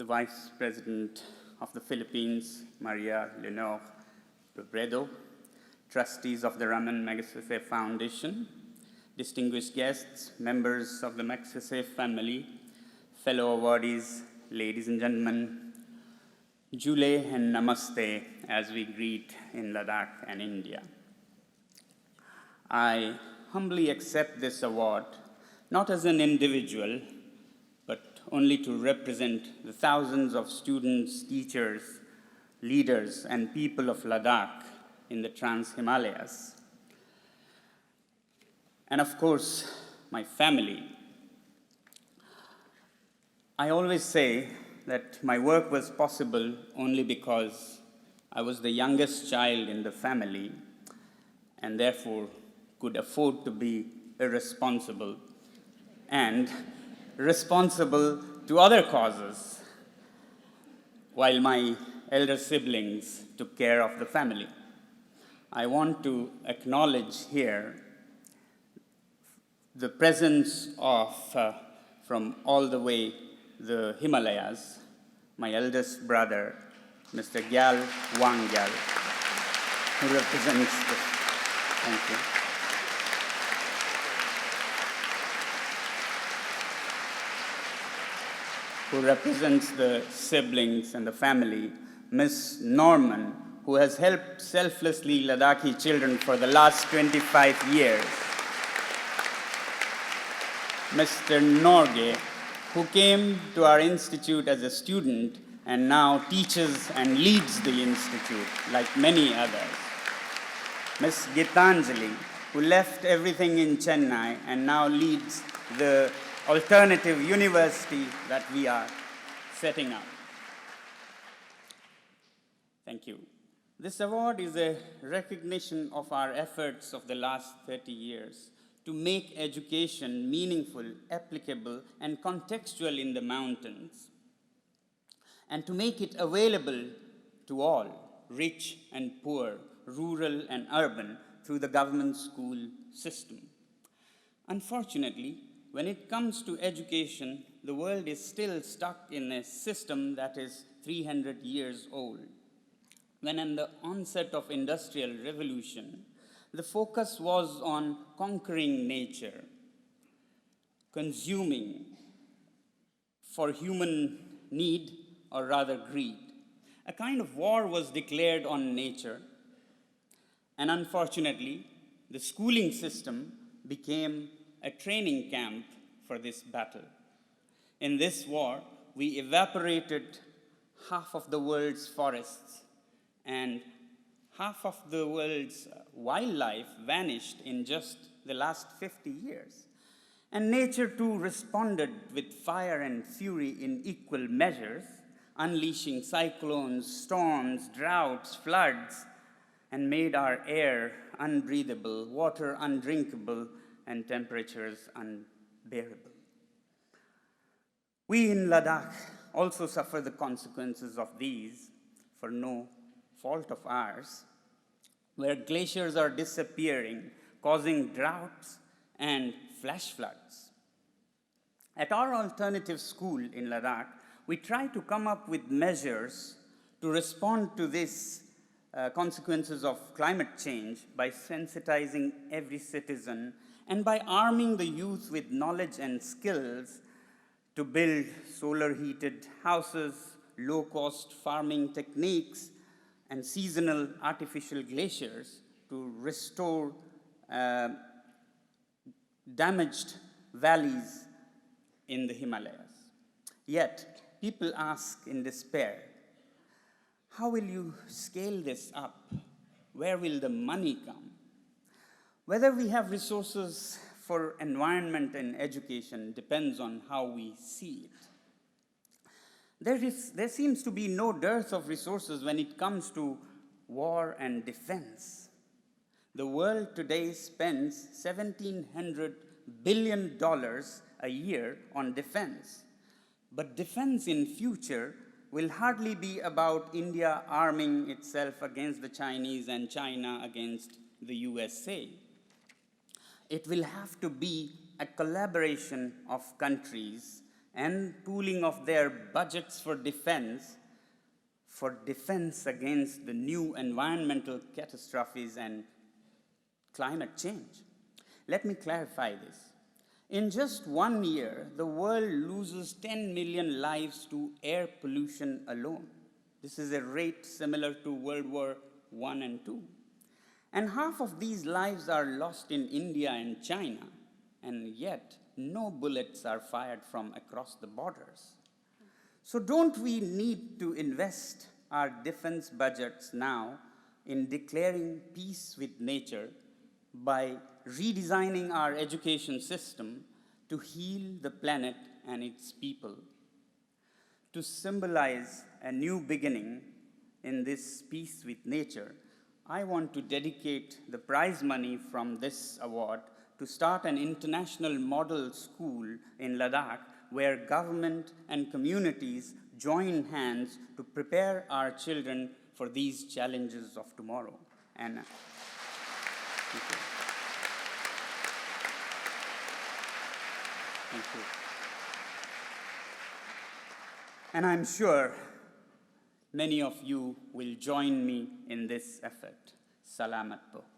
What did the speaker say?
Vice President of the Philippines, Maria Leonor Robredo, trustees of the Ramon Magsaysay Foundation, distinguished guests, members of the Magsaysay family, fellow awardees, ladies and gentlemen, Jule and Namaste as we greet in Ladakh and India. I humbly accept this award, not as an individual, but only to represent the thousands of students, teachers, leaders, and people of Ladakh in the Trans-Himalayas. And of course, my family. I always say that my work was possible only because I was the youngest child in the family and therefore could afford to be irresponsible and responsible to other causes, while my elder siblings took care of the family. I want to acknowledge here the presence of, from all the way the Himalayas, my eldest brother, Mr. Gyal Wangyal, who represents the, thank you. Who represents the siblings and the family, Ms. Norman, who has helped selflessly Ladakhi children for the last 25 years. Mr. Norge, who came to our institute as a student and now teaches and leads the institute, like many others. Ms. Gitanjali, who left everything in Chennai and now leads the alternative university that we are setting up. Thank you. This award is a recognition of our efforts of the last 30 years to make education meaningful, applicable, and contextual in the mountains, and to make it available to all, rich and poor, rural and urban, through the government school system. Unfortunately, when it comes to education, the world is still stuck in a system that is 300 years old. When in the onset of Industrial Revolution, the focus was on conquering nature, consuming for human need, or rather greed. A kind of war was declared on nature, and unfortunately, the schooling system became a training camp for this battle. In this war, we evaporated half of the world's forests, and half of the world's wildlife vanished in just the last 50 years. And nature too responded with fire and fury in equal measures, unleashing cyclones, storms, droughts, floods, and made our air unbreathable, water undrinkable, and temperatures unbearable. We in Ladakh also suffer the consequences of these for no fault of ours, where glaciers are disappearing, causing droughts and flash floods. At our alternative school in Ladakh, we try to come up with measures to respond to these consequences of climate change by sensitizing every citizen and by arming the youth with knowledge and skills to build solar-heated houses, low-cost farming techniques, and seasonal artificial glaciers to restore damaged valleys in the Himalayas. Yet, people ask in despair, how will you scale this up? Where will the money come? Whether we have resources for environment and education depends on how we see it. There seems to be no dearth of resources when it comes to war and defense. The world today spends $1,700 billion a year on defense. But defense in future will hardly be about India arming itself against the Chinese and China against the USA. It will have to be a collaboration of countries and pooling of their budgets for defense against the new environmental catastrophes and climate change. Let me clarify this. In just 1 year, the world loses 10 million lives to air pollution alone. This is a rate similar to World War I and II. And half of these lives are lost in India and China, and yet no bullets are fired from across the borders. So don't we need to invest our defense budgets now in declaring peace with nature by redesigning our education system to heal the planet and its people? To symbolize a new beginning in this peace with nature, I want to dedicate the prize money from this award to start an international model school in Ladakh where government and communities join hands to prepare our children for these challenges of tomorrow. And thank you. Thank you. And I'm sure many of you will join me in this effort. Salamat po.